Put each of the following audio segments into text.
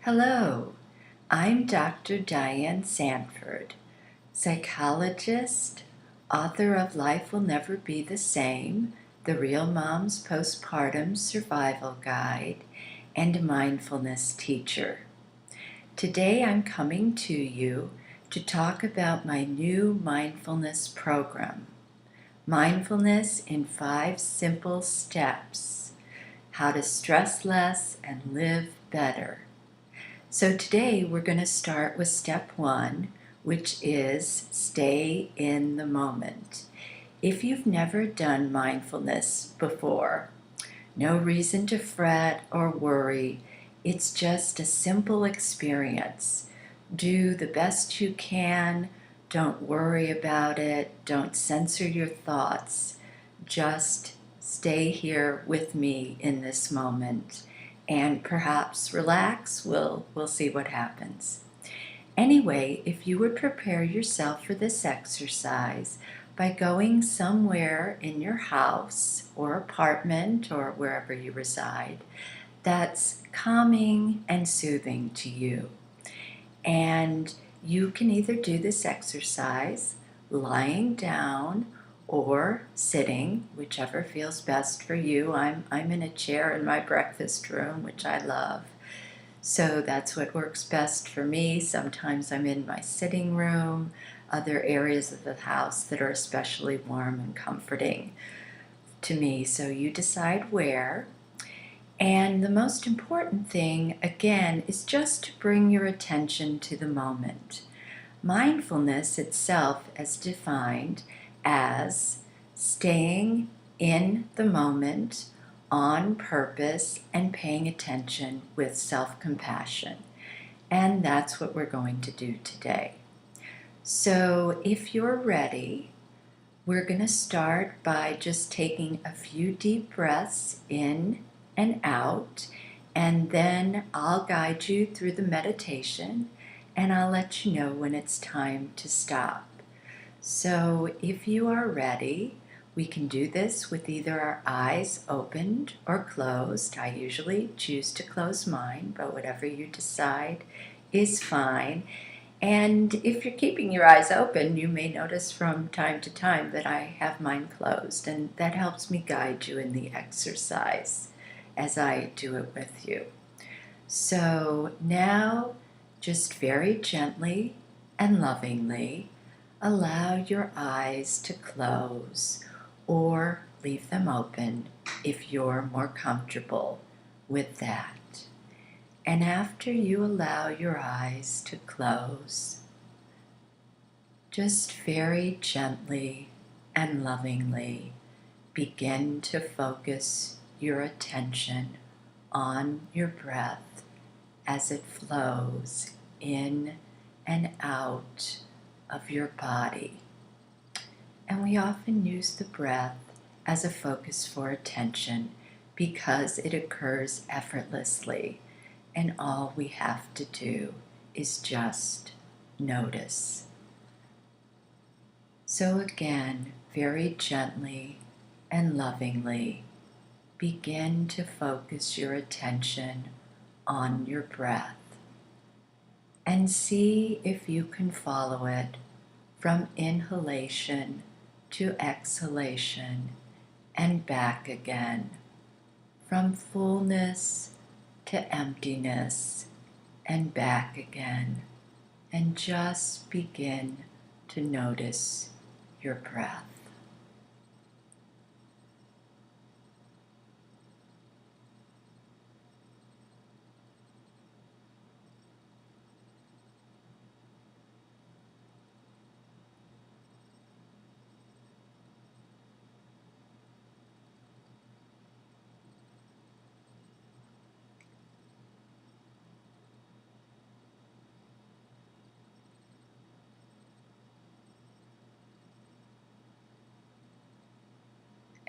Hello, I'm Dr. Diane Sanford, psychologist, author of Life Will Never Be the Same, The Real Mom's Postpartum Survival Guide, and a mindfulness teacher. Today I'm coming to you to talk about my new mindfulness program, Mindfulness in 5 Simple Steps, How to Stress Less and Live Better. So today we're going to start with step 1, which is stay in the moment. If you've never done mindfulness before, no reason to fret or worry. It's just a simple experience. Do the best you can. Don't worry about it. Don't censor your thoughts. Just stay here with me in this moment and perhaps relax. We'll see what happens. Anyway, if you would prepare yourself for this exercise by going somewhere in your house or apartment or wherever you reside that's calming and soothing to you. And you can either do this exercise lying down or sitting, whichever feels best for you. I'm in a chair in my breakfast room, which I love. So that's what works best for me. Sometimes I'm in my sitting room, other areas of the house that are especially warm and comforting to me. So you decide where. And the most important thing, again, is just to bring your attention to the moment. Mindfulness itself is defined as staying in the moment on purpose and paying attention with self-compassion. And that's what we're going to do today. So if you're ready, we're going to start by just taking a few deep breaths in and out, and then I'll guide you through the meditation, and I'll let you know when it's time to stop. So if you are ready, we can do this with either our eyes opened or closed. I usually choose to close mine, but whatever you decide is fine. And if you're keeping your eyes open, you may notice from time to time that I have mine closed, and that helps me guide you in the exercise as I do it with you. So now, just very gently and lovingly, allow your eyes to close or leave them open if you're more comfortable with that. And after you allow your eyes to close, just very gently and lovingly begin to focus your attention on your breath as it flows in and out of your body. And we often use the breath as a focus for attention because it occurs effortlessly, and all we have to do is just notice. So again, very gently and lovingly, begin to focus your attention on your breath and see if you can follow it from inhalation to exhalation and back again, from fullness to emptiness and back again, and just begin to notice your breath.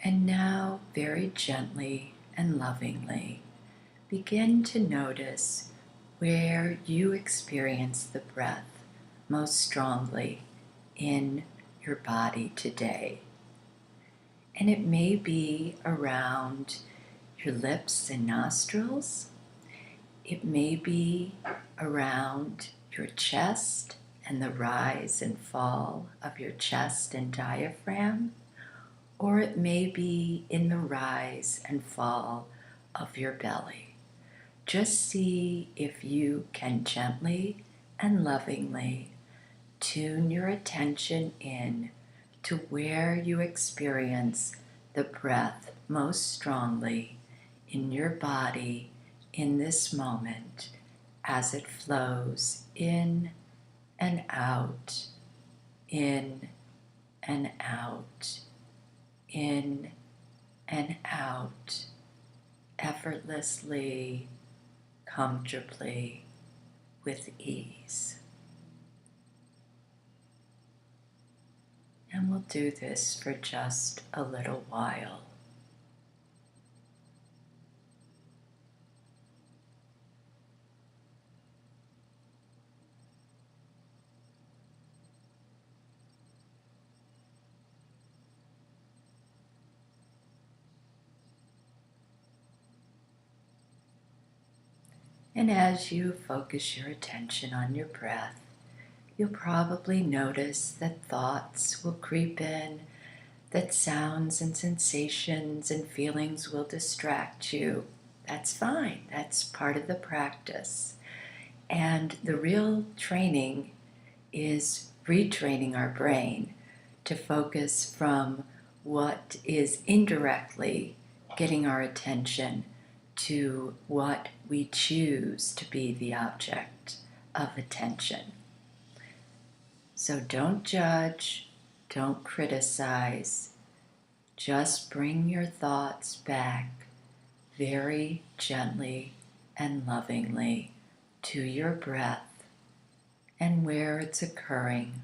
And now, very gently and lovingly, begin to notice where you experience the breath most strongly in your body today. And it may be around your lips and nostrils. It may be around your chest and the rise and fall of your chest and diaphragm, or it may be in the rise and fall of your belly. Just see if you can gently and lovingly tune your attention in to where you experience the breath most strongly in your body in this moment as it flows in and out, in and out, in and out, effortlessly, comfortably, with ease. And we'll do this for just a little while. And as you focus your attention on your breath, you'll probably notice that thoughts will creep in, that sounds and sensations and feelings will distract you. That's fine. That's part of the practice. And the real training is retraining our brain to focus from what is indirectly getting our attention to what we choose to be the object of attention. So don't judge, don't criticize, just bring your thoughts back very gently and lovingly to your breath and where it's occurring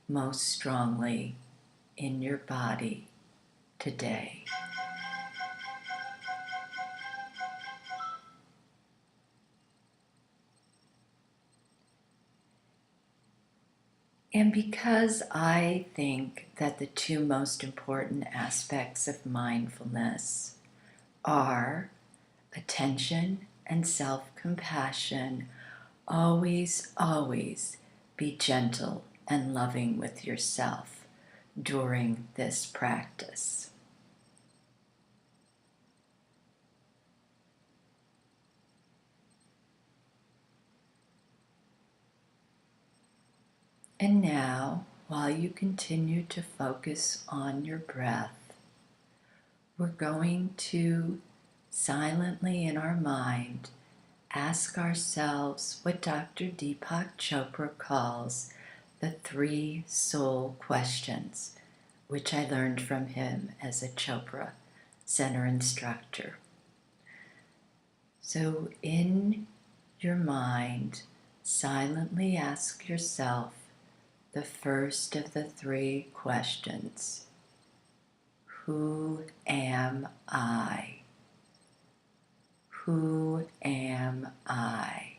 most strongly in your body today. And because I think that the two most important aspects of mindfulness are attention and self-compassion, always, always be gentle and loving with yourself during this practice. And now, while you continue to focus on your breath, we're going to silently in our mind ask ourselves what Dr. Deepak Chopra calls the 3 soul questions, which I learned from him as a Chopra Center instructor. So in your mind, silently ask yourself the first of the 3 questions. Who am I? Who am I?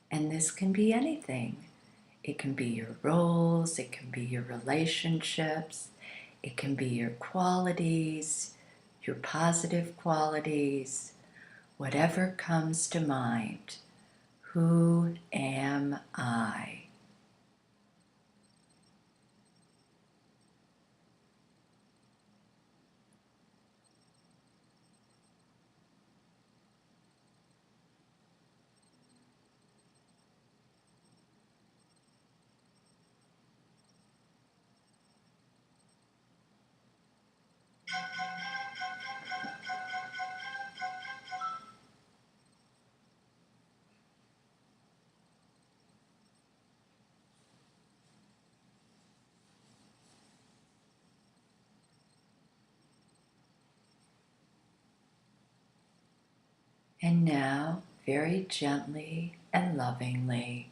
And this can be anything. It can be your roles, it can be your relationships, it can be your qualities, your positive qualities, whatever comes to mind. Who am I? And now, very gently and lovingly,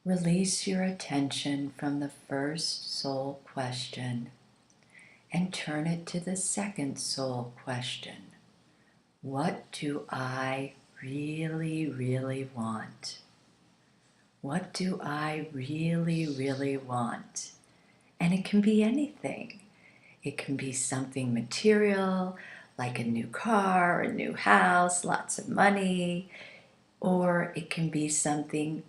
release your attention from the first soul question and turn it to the second soul question. What do I really, really want? What do I really, really want? And it can be anything. It can be something material, like a new car, a new house, lots of money, or it can be something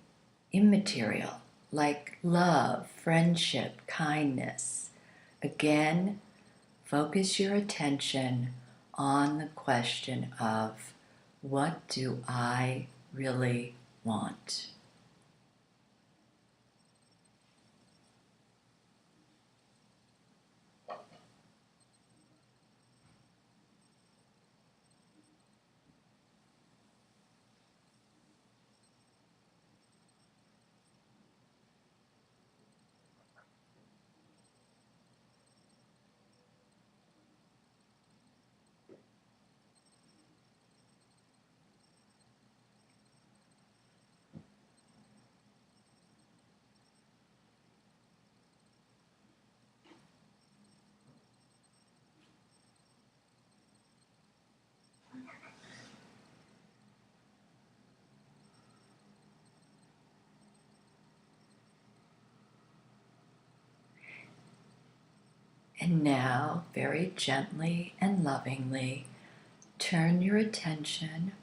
immaterial, like love, friendship, kindness. Again, focus your attention on the question of, what do I really want? And now, very gently and lovingly, turn your attention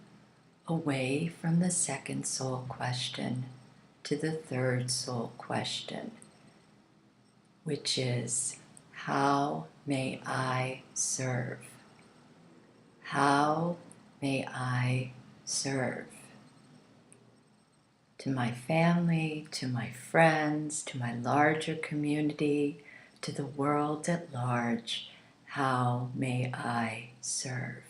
away from the second soul question to the third soul question, which is, how may I serve? How may I serve? To my family, to my friends, to my larger community, to the world at large, how may I serve?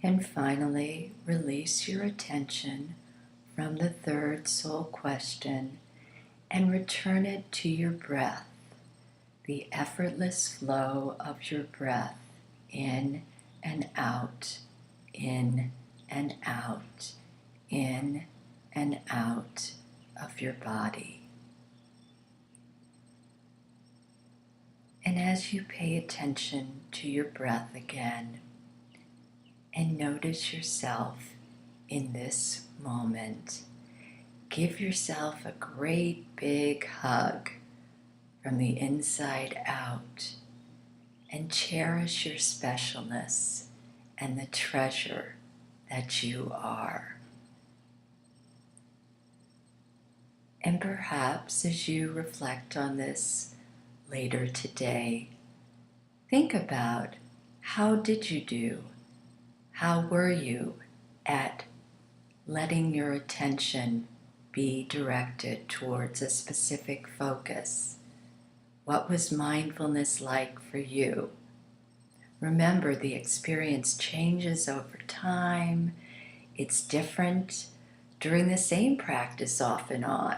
And finally, release your attention from the third soul question and return it to your breath, the effortless flow of your breath in and out, in and out, in and out of your body. And as you pay attention to your breath again, and notice yourself in this moment, give yourself a great big hug from the inside out and cherish your specialness and the treasure that you are. And perhaps as you reflect on this later today, think about, how did you do? How were you at letting your attention be directed towards a specific focus? What was mindfulness like for you? Remember, the experience changes over time. It's different during the same practice off and on.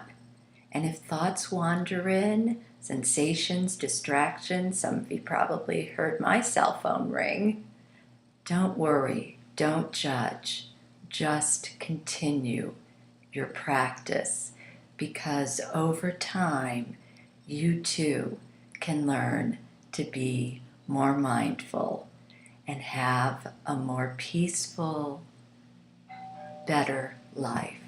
And if thoughts wander in, sensations, distractions, some of you probably heard my cell phone ring, don't worry, don't judge. Just continue your practice, because over time, you too can learn to be more mindful and have a more peaceful, better life.